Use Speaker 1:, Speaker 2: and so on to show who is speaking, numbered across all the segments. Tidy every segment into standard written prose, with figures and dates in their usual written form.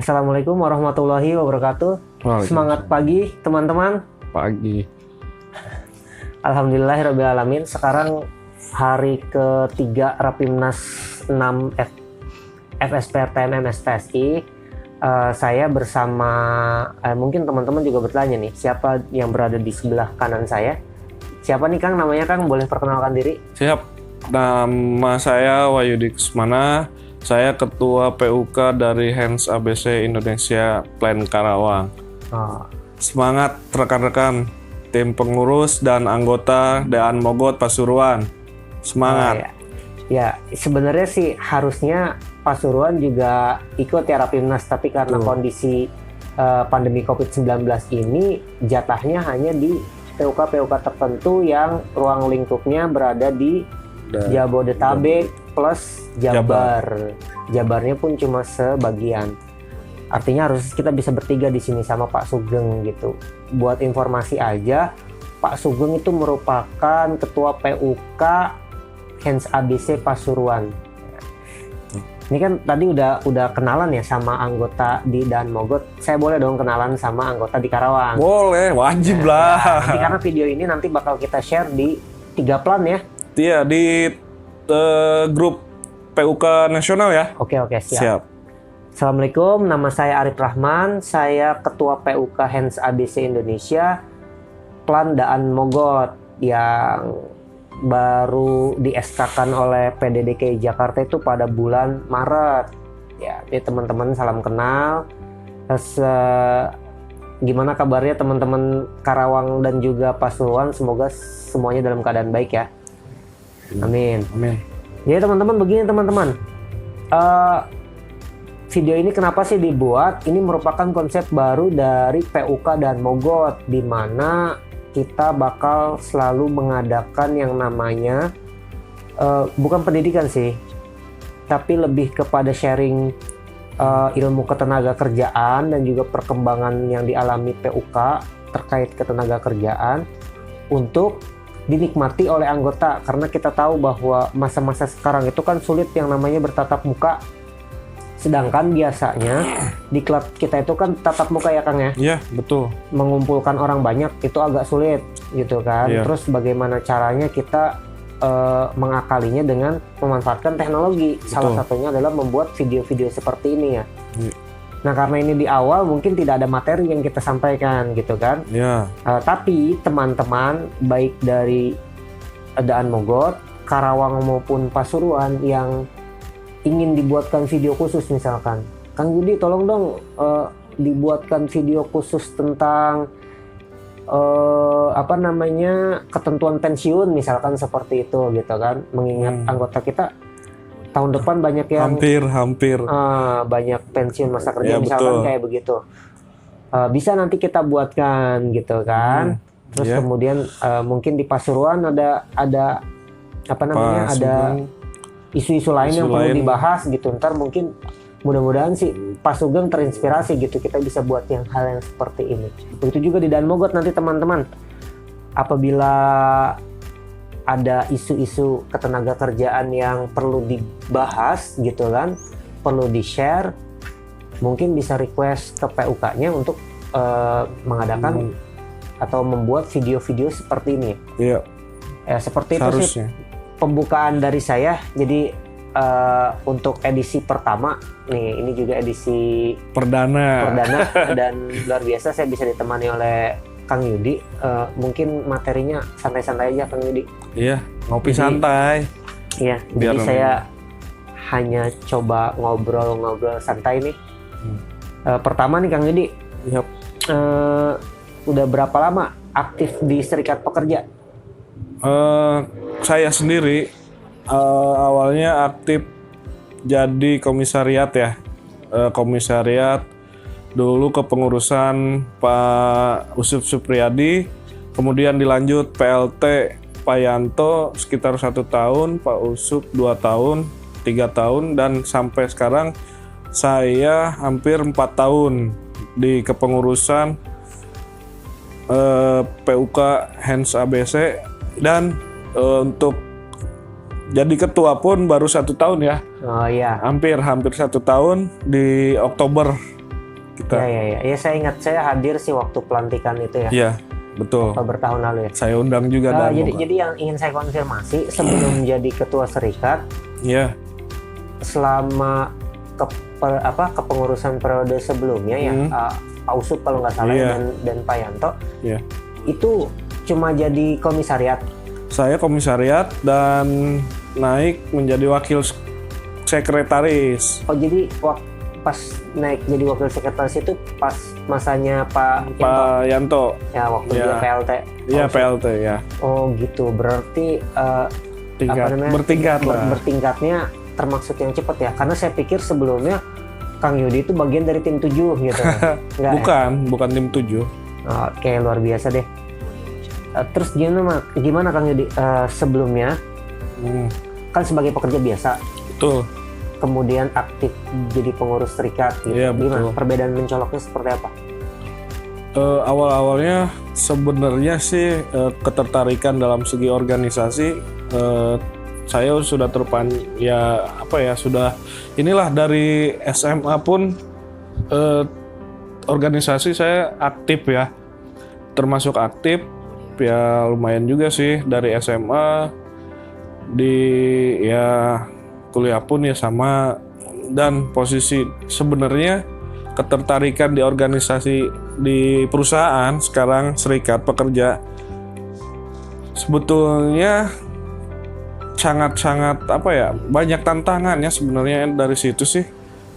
Speaker 1: Assalamualaikum warahmatullahi wabarakatuh. Semangat pagi teman-teman.
Speaker 2: Pagi.
Speaker 1: Alhamdulillahirrabbilalamin. Sekarang hari ketiga Rapimnas 6 FSPRTN MSTSI. Saya bersama, mungkin teman-teman juga bertanya nih, siapa yang berada di sebelah kanan saya? Siapa nih Kang? Namanya Kang, boleh perkenalkan diri?
Speaker 2: Siap. Nama saya Wahyudi Kusmana. Saya Ketua PUK dari Hands ABC Indonesia Plan Karawang. Semangat rekan-rekan tim pengurus dan anggota Daan Mogot Pasuruan. Semangat.
Speaker 1: Ya, sebenarnya sih harusnya Pasuruan juga ikut ya Rapimnas, tapi karena kondisi pandemi COVID-19 ini jatahnya hanya di PUK tertentu yang ruang lingkupnya berada di Jabodetabek plus Jabar. Jabarnya pun cuma sebagian. Artinya harus kita bisa bertiga di sini sama Pak Sugeng gitu. Buat informasi aja, Pak Sugeng itu merupakan ketua PUK Hands ABC Pasuruan. Ini kan tadi udah kenalan ya sama anggota di Daan Mogot. Saya boleh dong kenalan sama anggota di Karawang?
Speaker 2: Boleh, wajib lah.
Speaker 1: Nanti karena video ini nanti bakal kita share di 3 Plan ya.
Speaker 2: Iya, di grup PUK nasional ya.
Speaker 1: Oke, siap. Assalamualaikum, nama saya Arif Rahman. Saya Ketua PUK Hands ABC Indonesia Plan Daan Mogot yang baru di SK-kan oleh PDDKI Jakarta itu pada bulan Maret. Ya, jadi teman-teman salam kenal. Terus gimana kabarnya teman-teman Karawang dan juga Pasuruan? Semoga semuanya dalam keadaan baik ya. Amin. Jadi teman-teman begini teman-teman. Video ini kenapa sih dibuat? Ini merupakan konsep baru dari PUK Daan Mogot, di mana kita bakal selalu mengadakan yang namanya bukan pendidikan sih, tapi lebih kepada sharing ilmu ketenaga kerjaan dan juga perkembangan yang dialami PUK terkait ketenaga kerjaan untuk dinikmati oleh anggota, karena kita tahu bahwa masa-masa sekarang itu kan sulit yang namanya bertatap muka. Sedangkan biasanya di klub kita itu kan tatap muka ya Kang ya?
Speaker 2: Iya, betul.
Speaker 1: Mengumpulkan orang banyak itu agak sulit gitu kan.
Speaker 2: Iya.
Speaker 1: Terus bagaimana caranya kita mengakalinya dengan memanfaatkan teknologi.
Speaker 2: Betul.
Speaker 1: Salah satunya adalah membuat video-video seperti ini ya.
Speaker 2: Iya.
Speaker 1: Nah karena ini di awal mungkin tidak ada materi yang kita sampaikan gitu kan.
Speaker 2: Iya.
Speaker 1: Tapi teman-teman baik dari Daan Mogot, Karawang maupun Pasuruan yang ingin dibuatkan video khusus misalkan, Kang Yudi tolong dong dibuatkan video khusus tentang ketentuan pensiun misalkan seperti itu gitu kan, mengingat anggota kita tahun depan banyak yang
Speaker 2: hampir
Speaker 1: banyak pensiun masa kerja
Speaker 2: Ya,
Speaker 1: misalkan
Speaker 2: betul.
Speaker 1: kayak begitu. Bisa nanti kita buatkan gitu kan. Terus
Speaker 2: ya.
Speaker 1: kemudian mungkin di Pasuruan ada ada isu-isu lain yang perlu dibahas gitu. Ntar mungkin mudah-mudahan sih Pak Sugeng terinspirasi gitu, kita bisa buat yang hal yang seperti ini. Begitu juga di Daan Mogot nanti teman-teman, apabila ada isu-isu ketenaga kerjaan yang perlu dibahas gitu kan, perlu di-share, mungkin bisa request ke PUK-nya untuk mengadakan atau membuat video-video seperti ini.
Speaker 2: Iya.
Speaker 1: Ya seperti itu sih pembukaan dari saya. Jadi untuk edisi pertama nih, ini juga edisi
Speaker 2: Perdana
Speaker 1: dan luar biasa saya bisa ditemani oleh Kang Yudi. Mungkin materinya santai-santai aja Kang Yudi.
Speaker 2: Iya, ngopi santai.
Speaker 1: Iya, jadi saya hanya coba ngobrol-ngobrol santai nih. Pertama nih Kang Yudi,
Speaker 2: Yap.
Speaker 1: udah berapa lama aktif di Serikat Pekerja?
Speaker 2: Saya sendiri awalnya aktif jadi komisariat ya. Komisariat dulu kepengurusan Pak Usuf Supriyadi, kemudian dilanjut PLT Pak Yanto sekitar 1 tahun, Pak Usuf 2 tahun, 3 tahun, dan sampai sekarang saya hampir 4 tahun di kepengurusan PUK Hands ABC, dan untuk jadi ketua pun baru 1 tahun ya.
Speaker 1: Oh iya.
Speaker 2: Hampir 1 tahun di Oktober kita.
Speaker 1: Ya, saya ingat, saya hadir sih waktu pelantikan itu ya.
Speaker 2: Iya, betul.
Speaker 1: Oktober tahun lalu ya.
Speaker 2: Saya undang juga dan
Speaker 1: jadi yang ingin saya konfirmasi, sebelum menjadi ketua serikat,
Speaker 2: Iya.
Speaker 1: selama kepengurusan periode sebelumnya ya, Pak Usut kalau nggak salah dan Pak Yanto, itu cuma jadi komisariat.
Speaker 2: Saya komisariat dan naik menjadi wakil sekretaris.
Speaker 1: Oh, jadi pas naik jadi wakil sekretaris itu pas masanya Pak
Speaker 2: Yanto.
Speaker 1: Ya, waktu dia PLT.
Speaker 2: Iya, PLT ya.
Speaker 1: Oh gitu, berarti bertingkatnya termaksud yang cepat ya, karena saya pikir sebelumnya Kang Yudi itu bagian dari tim 7 gitu.
Speaker 2: Bukan tim 7.
Speaker 1: Oke, luar biasa deh. Terus gimana Kang Yudi sebelumnya kan sebagai pekerja biasa,
Speaker 2: betul,
Speaker 1: kemudian aktif jadi pengurus serikat gitu.
Speaker 2: Iya,
Speaker 1: Gimana
Speaker 2: betul.
Speaker 1: perbedaan mencoloknya seperti apa?
Speaker 2: Awal-awalnya sebenarnya sih ketertarikan dalam segi organisasi, saya sudah sudah inilah dari SMA pun organisasi saya aktif ya, termasuk aktif ya, lumayan juga sih dari SMA, di kuliah pun ya sama, dan posisi sebenarnya ketertarikan di organisasi di perusahaan sekarang serikat pekerja sebetulnya sangat-sangat banyak tantangannya sebenarnya dari situ sih,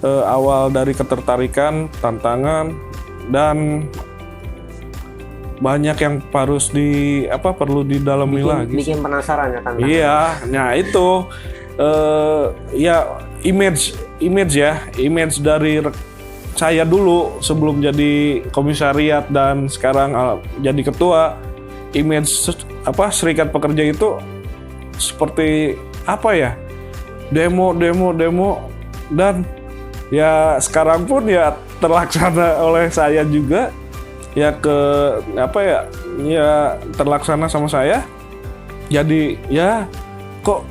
Speaker 2: awal dari ketertarikan, tantangan, dan banyak yang perlu didalami lagi.
Speaker 1: Bikin penasaran ya tantangan.
Speaker 2: Iya, nah itu image dari saya dulu sebelum jadi komisariat dan sekarang jadi ketua, image serikat pekerja itu seperti demo, dan ya sekarang pun ya terlaksana oleh saya juga ya, terlaksana sama saya. Jadi ya kok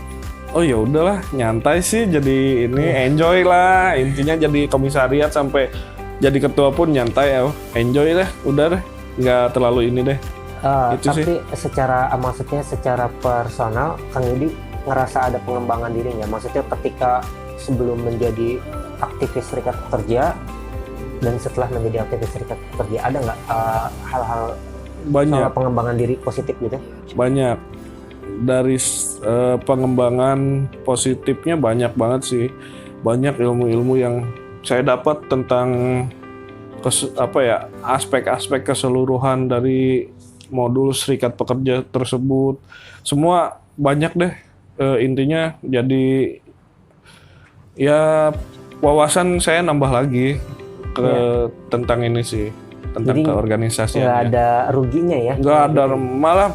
Speaker 2: ya udahlah, nyantai sih, jadi ini enjoy lah, intinya jadi komisariat sampai jadi ketua pun nyantai ya, enjoy deh, udah deh, nggak terlalu ini deh.
Speaker 1: Tapi sih, maksudnya secara personal Kang Yudi ngerasa ada pengembangan diri nggak? Maksudnya ketika sebelum menjadi aktivis serikat pekerja dan setelah menjadi aktivis serikat pekerja, ada nggak hal-hal soal pengembangan diri positif gitu?
Speaker 2: Banyak. Dari pengembangan positifnya banyak banget sih, banyak ilmu-ilmu yang saya dapat tentang aspek-aspek keseluruhan dari modul serikat pekerja tersebut, semua banyak deh. Intinya jadi ya wawasan saya nambah lagi tentang ini sih, tentang keorganisasian.
Speaker 1: Nggak ada ruginya ya?
Speaker 2: Nggak ada, malah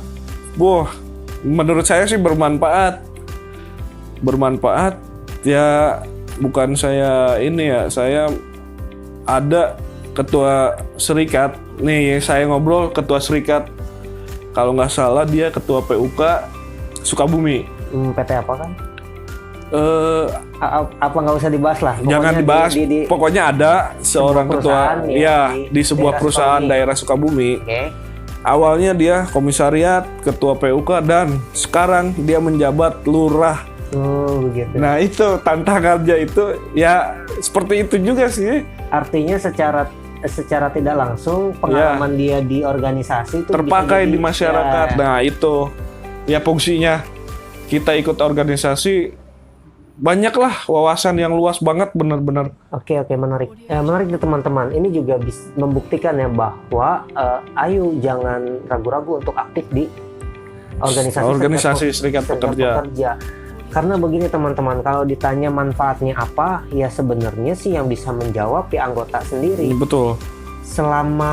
Speaker 2: menurut saya sih bermanfaat ya. Bukan saya saya ada ketua serikat nih, saya ngobrol ketua serikat, kalau nggak salah dia ketua PUK Sukabumi.
Speaker 1: PT apa kan? Apa nggak usah dibahas lah?
Speaker 2: Jangan dibahas. Pokoknya ada seorang ketua di sebuah perusahaan daerah Sukabumi. Awalnya dia komisariat, ketua PUK, dan sekarang dia menjabat lurah.
Speaker 1: Oh, begitu.
Speaker 2: Nah itu tantangannya itu ya seperti itu juga sih.
Speaker 1: Artinya secara tidak langsung pengalaman dia di organisasi itu
Speaker 2: terpakai di masyarakat. Nah itu ya fungsinya kita ikut organisasi, banyaklah wawasan yang luas banget, benar-benar.
Speaker 1: Oke, menarik. Menarik nih teman-teman. Ini juga bisa membuktikan ya bahwa ayo jangan ragu-ragu untuk aktif di organisasi serikat pekerja. Karena begini teman-teman, kalau ditanya manfaatnya apa, ya sebenarnya sih yang bisa menjawab ya anggota sendiri.
Speaker 2: Betul.
Speaker 1: Selama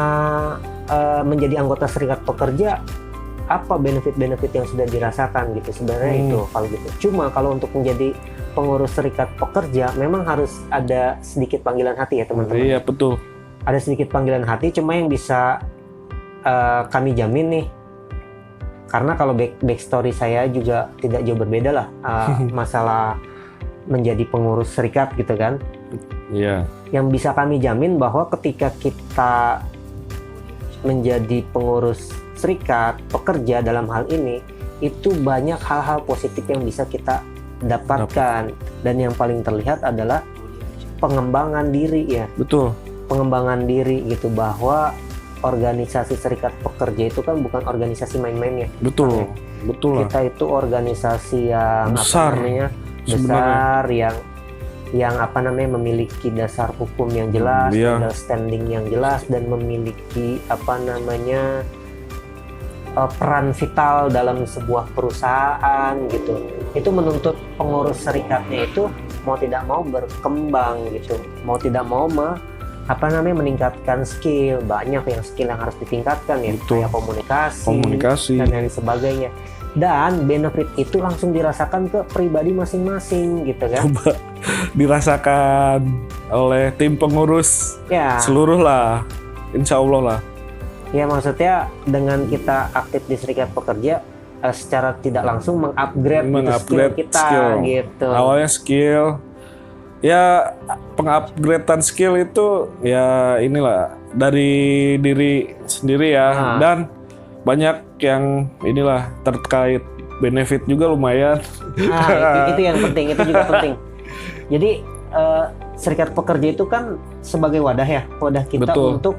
Speaker 1: menjadi anggota serikat pekerja, apa benefit-benefit yang sudah dirasakan gitu sebenarnya itu kalau gitu. Cuma kalau untuk menjadi pengurus serikat pekerja memang harus ada sedikit panggilan hati ya teman-teman.
Speaker 2: Iya, betul.
Speaker 1: Ada sedikit panggilan hati, cuma yang bisa kami jamin nih, karena kalau backstory saya juga tidak jauh berbeda lah, masalah menjadi pengurus serikat gitu kan.
Speaker 2: Iya.
Speaker 1: Yang bisa kami jamin bahwa ketika kita menjadi pengurus serikat pekerja dalam hal ini, itu banyak hal-hal positif yang bisa kita dapatkan. Dan yang paling terlihat adalah pengembangan diri ya.
Speaker 2: Betul.
Speaker 1: Pengembangan diri gitu, bahwa organisasi serikat pekerja itu kan bukan organisasi main-main ya.
Speaker 2: Betul. Betul lah.
Speaker 1: Kita itu organisasi yang
Speaker 2: Besar,
Speaker 1: apa namanya? Besar, yang apa namanya, memiliki dasar hukum yang jelas,
Speaker 2: Iya.
Speaker 1: legal standing yang jelas, dan memiliki apa namanya, peran vital dalam sebuah perusahaan gitu. Itu menuntut pengurus serikatnya itu mau tidak mau berkembang gitu, mau tidak mau meningkatkan skill. Banyak yang skill yang harus ditingkatkan ya,
Speaker 2: Betul.
Speaker 1: kayak komunikasi
Speaker 2: Komunikasi.
Speaker 1: dan lain sebagainya. Dan benefit itu langsung dirasakan ke pribadi masing-masing gitu kan.
Speaker 2: Coba dirasakan oleh tim pengurus
Speaker 1: Ya,
Speaker 2: seluruh lah. Insya Allah lah.
Speaker 1: ya maksudnya dengan kita aktif di serikat pekerja, secara tidak langsung mengupgrade gitu skill kita gitu.
Speaker 2: Awalnya skill. Ya, pengupgradean skill itu ya inilah dari diri sendiri ya. Dan banyak yang inilah terkait benefit juga lumayan.
Speaker 1: Nah, itu yang penting, itu juga penting. Jadi serikat pekerja itu kan sebagai wadah ya, wadah kita
Speaker 2: Betul.
Speaker 1: untuk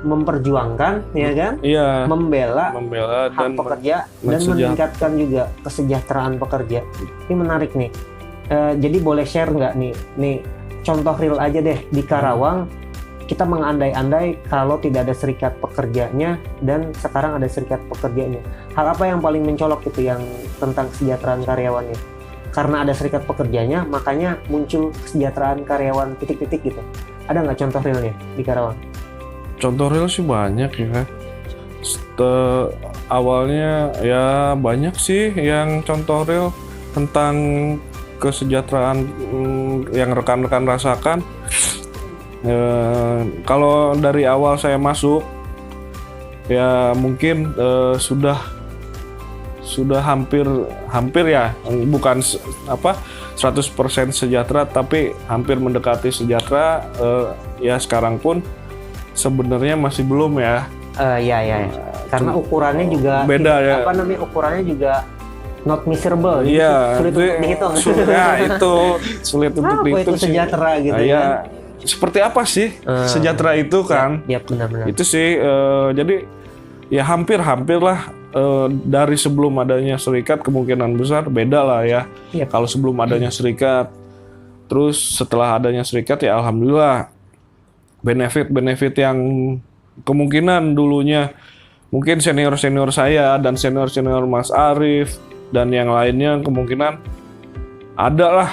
Speaker 1: memperjuangkan ya kan,
Speaker 2: Iya.
Speaker 1: membela
Speaker 2: Membela
Speaker 1: hak
Speaker 2: dan
Speaker 1: pekerja dan meningkatkan juga kesejahteraan pekerja. Ini menarik nih. Jadi boleh share nggak nih contoh real aja deh di Karawang. Kita mengandai-andai kalau tidak ada serikat pekerjanya dan sekarang ada serikat pekerjanya. Hal apa yang paling mencolok gitu yang tentang kesejahteraan karyawannya? Karena ada serikat pekerjanya, makanya muncul kesejahteraan karyawan titik-titik gitu. Ada nggak contoh realnya di Karawang?
Speaker 2: contoh real sih banyak ya. Awalnya ya banyak sih yang contoh real tentang kesejahteraan yang rekan-rekan rasakan. Kalau dari awal saya masuk ya mungkin sudah hampir ya, bukan 100% sejahtera, tapi hampir mendekati sejahtera. Ya sekarang pun sebenarnya masih belum ya.
Speaker 1: Ya. Karena ukurannya juga
Speaker 2: beda ya.
Speaker 1: Ukurannya juga not measurable.
Speaker 2: Iya,
Speaker 1: sulit untuk dihitung.
Speaker 2: Ya itu sulit untuk
Speaker 1: Apa
Speaker 2: dihitung
Speaker 1: itu sejahtera gitu
Speaker 2: ya.
Speaker 1: kan?
Speaker 2: Seperti apa sih sejahtera itu kan?
Speaker 1: Ya benar-benar.
Speaker 2: Itu sih jadi ya hampir lah dari sebelum adanya serikat kemungkinan besar beda lah ya.
Speaker 1: Iya.
Speaker 2: Kalau sebelum adanya serikat, terus setelah adanya serikat ya alhamdulillah benefit yang kemungkinan dulunya mungkin senior saya dan senior Mas Arif dan yang lainnya kemungkinan ada lah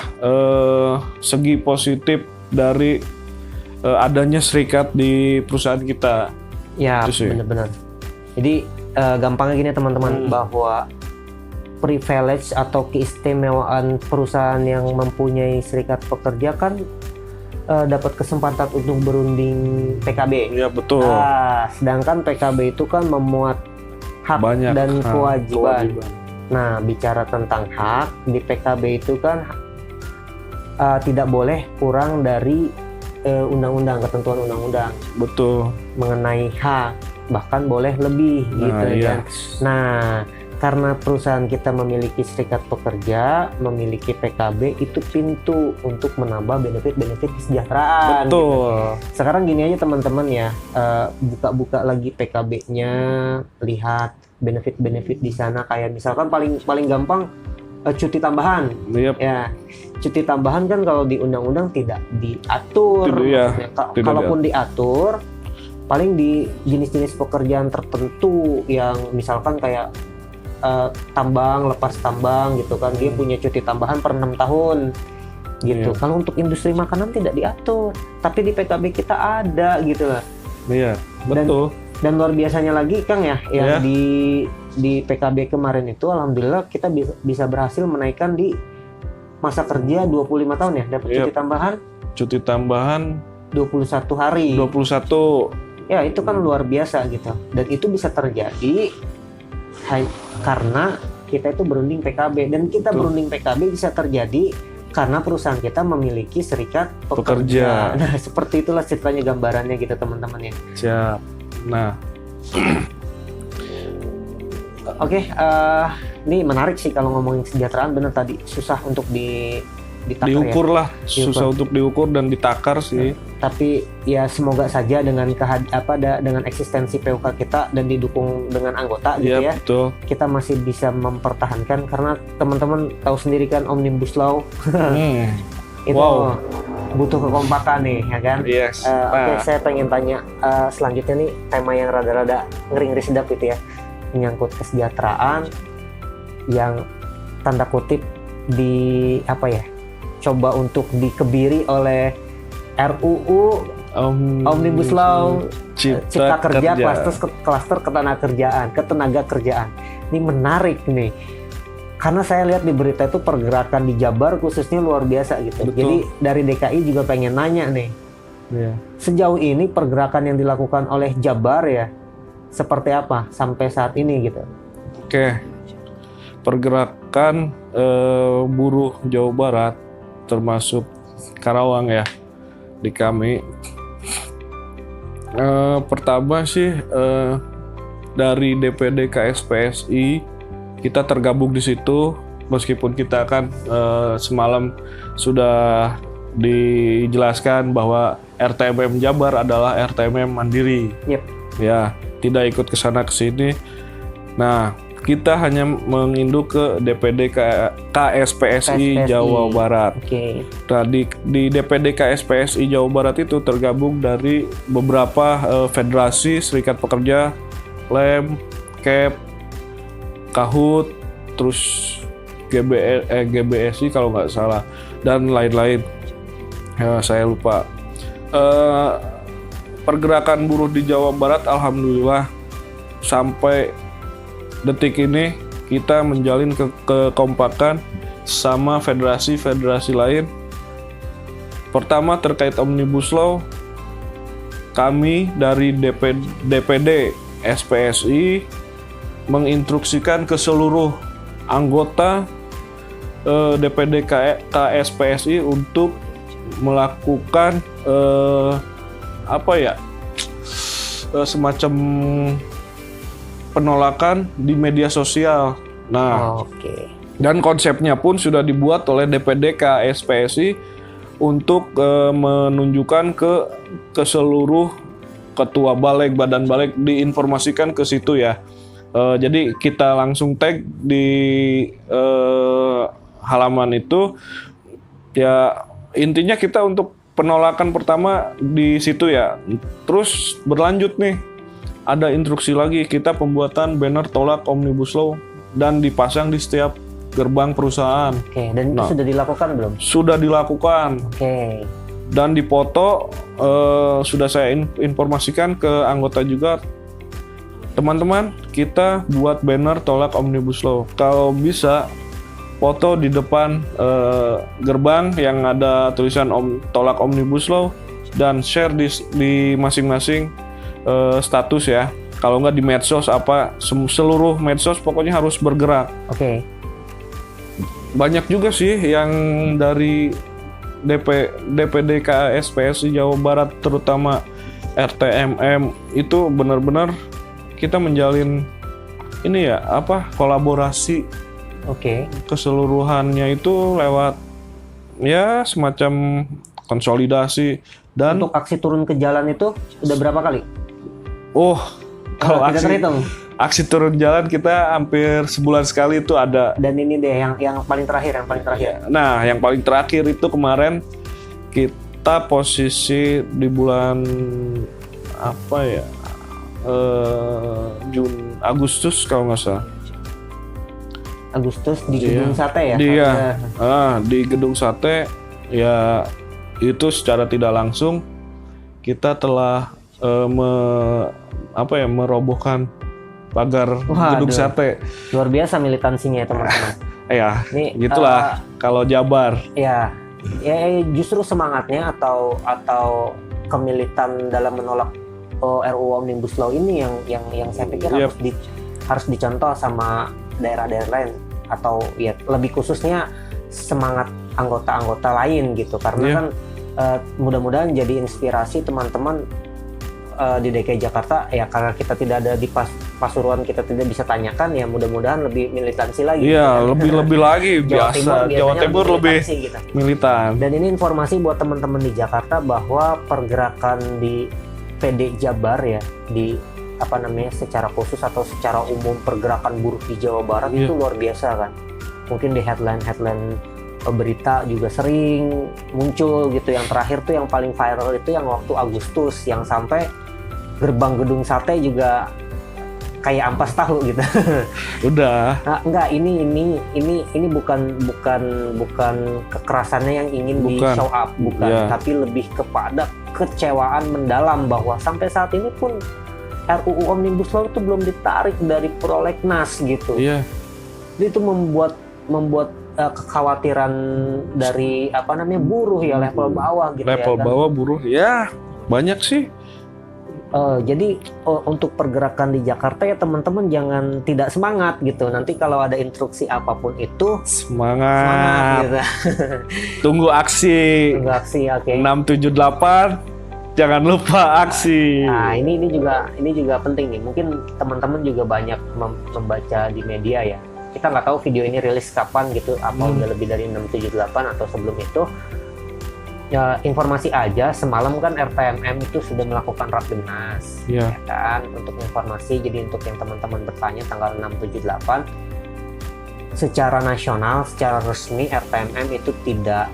Speaker 2: segi positif dari adanya serikat di perusahaan kita.
Speaker 1: Ya,
Speaker 2: Itu sih.
Speaker 1: benar-benar. Jadi gampangnya gini teman-teman, bahwa privilege atau keistimewaan perusahaan yang mempunyai serikat pekerja kan dapat kesempatan untuk berunding PKB.
Speaker 2: Ya betul.
Speaker 1: Sedangkan PKB itu kan memuat hak
Speaker 2: Banyak
Speaker 1: dan
Speaker 2: hak,
Speaker 1: kewajiban. Nah, bicara tentang hak di PKB itu kan tidak boleh kurang dari undang-undang, ketentuan undang-undang.
Speaker 2: Betul.
Speaker 1: Mengenai hak, bahkan boleh lebih gitu
Speaker 2: iya.
Speaker 1: kan. Nah, karena perusahaan kita memiliki serikat pekerja, memiliki PKB, itu pintu untuk menambah benefit-benefit kesejahteraan.
Speaker 2: Betul.
Speaker 1: Gitu. Sekarang gini aja teman-teman ya, buka-buka lagi PKB-nya, lihat benefit-benefit di sana, kayak misalkan paling gampang cuti tambahan.
Speaker 2: Yep.
Speaker 1: Ya, cuti tambahan kan kalau di undang-undang tidak diatur. Kalaupun diatur, paling di jenis-jenis pekerjaan tertentu yang misalkan kayak tambang, lepas tambang gitu kan, dia punya cuti tambahan per 6 tahun gitu. Kalau untuk industri makanan tidak diatur, tapi di PKB kita ada gitu lah.
Speaker 2: Iya, betul.
Speaker 1: Dan luar biasanya lagi Kang ya, yang di PKB kemarin itu alhamdulillah kita bisa berhasil menaikkan di masa kerja 25 tahun ya, dapat cuti tambahan.
Speaker 2: Cuti tambahan
Speaker 1: 21 hari.
Speaker 2: 21.
Speaker 1: Ya, itu kan luar biasa gitu. Dan itu bisa terjadi karena kita itu berunding PKB, dan kita berunding PKB bisa terjadi karena perusahaan kita memiliki serikat
Speaker 2: Pekerja.
Speaker 1: Nah, seperti itulah ceritanya, gambarannya gitu teman-teman ya.
Speaker 2: Siap. Nah,
Speaker 1: Oke, ini menarik sih kalau ngomongin kesejahteraan, bener tadi susah untuk ditakar
Speaker 2: diukur
Speaker 1: ya.
Speaker 2: lah, susah untuk diukur dan ditakar sih.
Speaker 1: Tapi ya semoga saja dengan dengan eksistensi PUK kita dan didukung dengan anggota gitu
Speaker 2: Iya,
Speaker 1: ya,
Speaker 2: betul.
Speaker 1: kita masih bisa mempertahankan, karena teman-teman tahu sendiri kan Omnibus Law itu
Speaker 2: Wow.
Speaker 1: butuh kekompakan nih ya kan.
Speaker 2: Yes.
Speaker 1: Oke, saya pengen tanya selanjutnya nih, tema yang rada-rada ngeri-ngeri sedap gitu ya, menyangkut kesejahteraan yang tanda kutip coba untuk dikebiri oleh RUU Omnibus Law Cipta Kerja klaster ketenaga kerjaan. Ini menarik nih, karena saya lihat di berita itu pergerakan di Jabar khususnya luar biasa gitu.
Speaker 2: Betul.
Speaker 1: Jadi dari DKI juga pengen nanya nih, sejauh ini pergerakan yang dilakukan oleh Jabar ya seperti apa sampai saat ini gitu?
Speaker 2: Oke, pergerakan buruh Jawa Barat termasuk Karawang ya di kami. Pertama sih dari DPD KSPSI kita tergabung di situ, meskipun kita kan semalam sudah dijelaskan bahwa RTMM Jabar adalah RTMM mandiri.
Speaker 1: Yep.
Speaker 2: Ya, tidak ikut ke sana ke sini. Nah, kita hanya menginduk ke DPD KSPSI Jawa Barat.
Speaker 1: Oke.
Speaker 2: Nah, di DPD KSPSI Jawa Barat itu tergabung dari beberapa federasi, serikat pekerja, LEM, KEP, KAHUT, terus GBSI kalau nggak salah, dan lain-lain. Ya, saya lupa. Pergerakan buruh di Jawa Barat, alhamdulillah sampai detik ini kita menjalin kekompakan sama federasi-federasi lain. Pertama terkait Omnibus Law, kami dari DPD SPSI menginstruksikan ke seluruh anggota DPD KSPSI untuk melakukan semacam penolakan di media sosial. Nah, dan konsepnya pun sudah dibuat oleh DPD KSPSI untuk menunjukkan ke seluruh ketua balik, badan balik, diinformasikan ke situ ya. Jadi kita langsung tag di halaman itu. Ya, intinya kita untuk penolakan pertama di situ ya. Terus berlanjut nih, ada instruksi lagi, kita pembuatan banner tolak Omnibus Law dan dipasang di setiap gerbang perusahaan.
Speaker 1: Oke, dan itu sudah dilakukan belum?
Speaker 2: Sudah dilakukan.
Speaker 1: Oke.
Speaker 2: Dan dipoto, sudah saya informasikan ke anggota juga, teman-teman, kita buat banner tolak Omnibus Law. Kalau bisa, foto di depan gerbang yang ada tulisan tolak Omnibus Law dan share di masing-masing status ya. Kalau nggak di medsos seluruh medsos pokoknya harus bergerak.
Speaker 1: Oke.
Speaker 2: Banyak juga sih yang dari DPD KSPSI Jawa Barat, terutama RTMM, itu benar-benar kita menjalin kolaborasi.
Speaker 1: Oke.
Speaker 2: Keseluruhannya itu lewat ya semacam konsolidasi. Dan
Speaker 1: untuk aksi turun ke jalan itu udah berapa kali?
Speaker 2: Kalau aksi turun jalan kita hampir sebulan sekali itu ada.
Speaker 1: Dan ini deh yang paling terakhir.
Speaker 2: Nah, yang paling terakhir itu kemarin kita posisi di bulan Agustus kalau nggak salah.
Speaker 1: Agustus di Gedung Sate ya?
Speaker 2: Di Gedung Sate ya, itu secara tidak langsung kita telah merobohkan pagar Gedung Sate.
Speaker 1: Luar biasa militansinya ya teman-teman.
Speaker 2: Ya, gitulah kalau Jabar.
Speaker 1: Ya, justru semangatnya atau kemilitan dalam menolak RUU Omnibus Law ini yang saya pikir harus dicontoh sama daerah-daerah lain, atau ya lebih khususnya semangat anggota-anggota lain gitu, karena kan mudah-mudahan jadi inspirasi teman-teman di DKI Jakarta ya, karena kita tidak ada di Pasuruan, kita tidak bisa tanyakan ya, mudah-mudahan lebih militansi lagi.
Speaker 2: Iya, lebih lagi
Speaker 1: Jawa
Speaker 2: biasa. Jawa Timur lebih
Speaker 1: militansi, gitu.
Speaker 2: militan.
Speaker 1: Dan ini informasi buat teman-teman di Jakarta bahwa pergerakan di PD Jabar ya, di apa namanya, secara khusus atau secara umum pergerakan buruh di Jawa Barat itu luar biasa kan. Mungkin di headline berita juga sering muncul gitu. Yang terakhir tuh yang paling viral itu yang waktu Agustus, yang sampai gerbang gedung sate juga kayak ampas tahu gitu.
Speaker 2: Udah.
Speaker 1: Nah, enggak, ini bukan kekerasannya yang ingin di show up, bukan, tapi lebih kepada kecewaan mendalam bahwa sampai saat ini pun RUU Omnibus Law itu belum ditarik dari prolegnas gitu.
Speaker 2: Iya.
Speaker 1: Itu membuat kekhawatiran dari apa namanya, buruh ya, level bawah gitu.
Speaker 2: Level
Speaker 1: ya,
Speaker 2: bawah buruh ya banyak sih.
Speaker 1: Jadi untuk pergerakan di Jakarta ya teman-teman jangan tidak semangat gitu. Nanti kalau ada instruksi apapun itu
Speaker 2: semangat
Speaker 1: gitu.
Speaker 2: Tunggu aksi.
Speaker 1: Tunggu aksi, oke.
Speaker 2: 678 jangan lupa aksi.
Speaker 1: Nah, ini juga penting nih. Mungkin teman-teman juga banyak membaca di media ya. Kita nggak tahu video ini rilis kapan gitu, apa udah lebih dari 678 atau sebelum itu. Ya, informasi aja, semalam kan RTMM itu sudah melakukan Rapimnas, ya kan, untuk informasi. Jadi untuk yang teman-teman bertanya tanggal 678 secara nasional, secara resmi RTMM itu tidak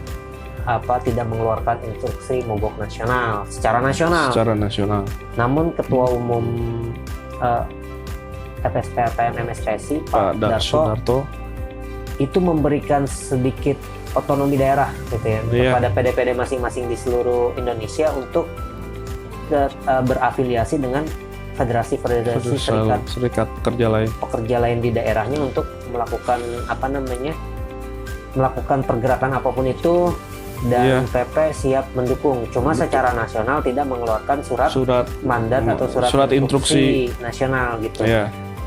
Speaker 1: mengeluarkan instruksi mogok nasional secara nasional. Namun Ketua Umum FSP RTMM MSPSI Pak Darto itu memberikan sedikit otonomi daerah gitu ya, kepada PD-PD masing-masing di seluruh Indonesia untuk berafiliasi dengan federasi-federasi
Speaker 2: serikat
Speaker 1: pekerja lain di daerahnya untuk melakukan melakukan pergerakan apapun itu, dan PP siap mendukung. Cuma secara nasional tidak mengeluarkan surat mandat atau surat instruksi nasional gitu.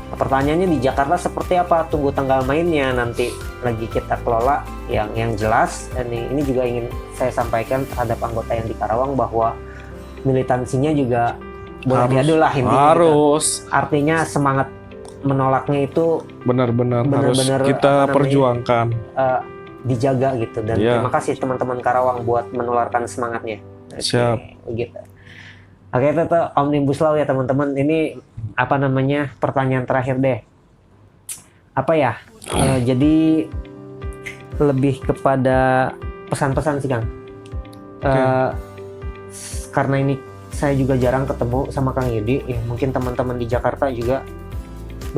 Speaker 1: Nah, pertanyaannya di Jakarta seperti apa? Tunggu tanggal mainnya, nanti lagi kita kelola yang jelas. Dan ini juga ingin saya sampaikan terhadap anggota yang di Karawang bahwa militansinya juga boleh diadu lah intinya.
Speaker 2: Harus.
Speaker 1: Gitu. Artinya semangat menolaknya itu
Speaker 2: benar-benar harus kita perjuangkan,
Speaker 1: dijaga gitu. Dan terima kasih teman-teman Karawang buat menularkan semangatnya.
Speaker 2: Siap.
Speaker 1: Gitu. Oke, itu Omnibus Law ya teman-teman. Ini pertanyaan terakhir deh. Jadi lebih kepada pesan-pesan sih Kang. Karena ini saya juga jarang ketemu sama Kang Yudi, ya mungkin teman-teman di Jakarta juga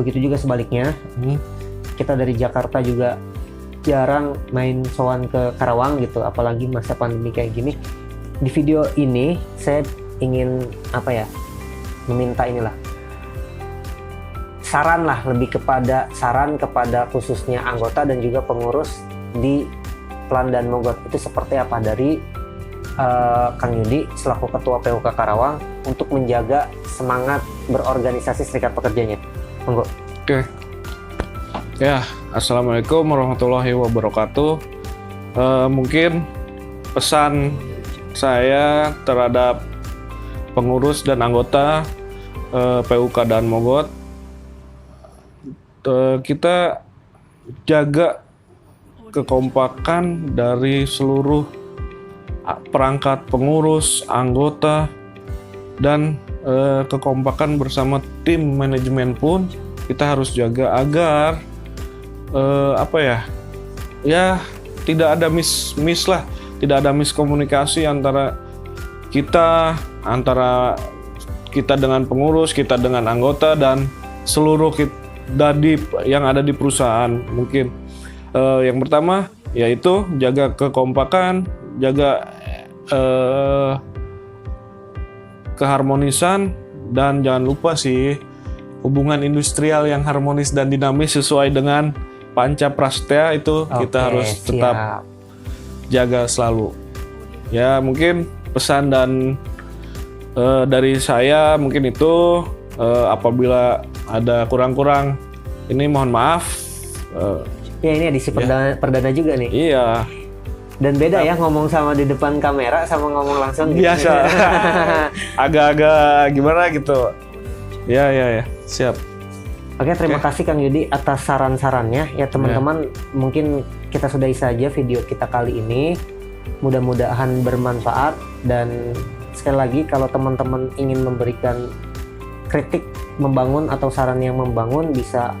Speaker 1: begitu, juga sebaliknya. Kita dari Jakarta juga jarang main sowan ke Karawang gitu, apalagi masa pandemi kayak gini. Di video ini saya ingin meminta saran kepada khususnya anggota dan juga pengurus di Plan dan Mogot itu seperti apa dari Kang Yudi selaku Ketua PUK Karawang untuk menjaga semangat berorganisasi serikat pekerjanya. Monggo.
Speaker 2: Oke. Ya, Assalamualaikum warahmatullahi wabarakatuh. Mungkin pesan saya terhadap pengurus dan anggota PUK dan Mogot, kita jaga kekompakan dari seluruh perangkat pengurus, anggota, dan kekompakan bersama tim manajemen pun kita harus jaga agar tidak ada tidak ada miskomunikasi antara kita dengan pengurus, kita dengan anggota, dan seluruh dadip yang ada di perusahaan. Mungkin yang pertama yaitu jaga kekompakan, jaga keharmonisan, dan jangan lupa sih hubungan industrial yang harmonis dan dinamis sesuai dengan Panca Prastya itu kita harus tetap jaga selalu. Ya, mungkin pesan dan dari saya mungkin itu, apabila ada kurang-kurang ini mohon maaf.
Speaker 1: Ya, ini edisi perdana juga nih.
Speaker 2: Iya.
Speaker 1: Dan beda ya ngomong sama di depan kamera sama ngomong langsung gitu.
Speaker 2: Biasa. Agak-agak gimana gitu. Ya, siap.
Speaker 1: Oke, terima kasih Kang Yudi atas saran-sarannya. Ya teman-teman, mungkin kita sudahi saja video kita kali ini. Mudah-mudahan bermanfaat, dan sekali lagi kalau teman-teman ingin memberikan kritik membangun atau saran yang membangun bisa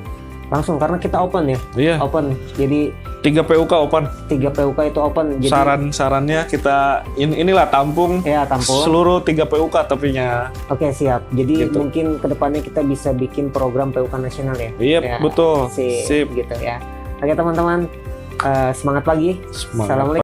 Speaker 1: langsung, karena kita open ya.
Speaker 2: Iya.
Speaker 1: Open. Jadi
Speaker 2: 3 PUK open.
Speaker 1: 3 PUK itu open. Jadi
Speaker 2: Saran-sarannya kita inilah tampung.
Speaker 1: ya tampung.
Speaker 2: Seluruh 3 PUK tapinya.
Speaker 1: Oke, siap. Jadi
Speaker 2: Gitu.
Speaker 1: mungkin kedepannya kita bisa bikin program PUK nasional ya.
Speaker 2: Iya,
Speaker 1: Ya,
Speaker 2: betul.
Speaker 1: Sip. Gitu ya. Oke teman-teman, semangat pagi.
Speaker 2: Semangat.
Speaker 1: Assalamualaikum.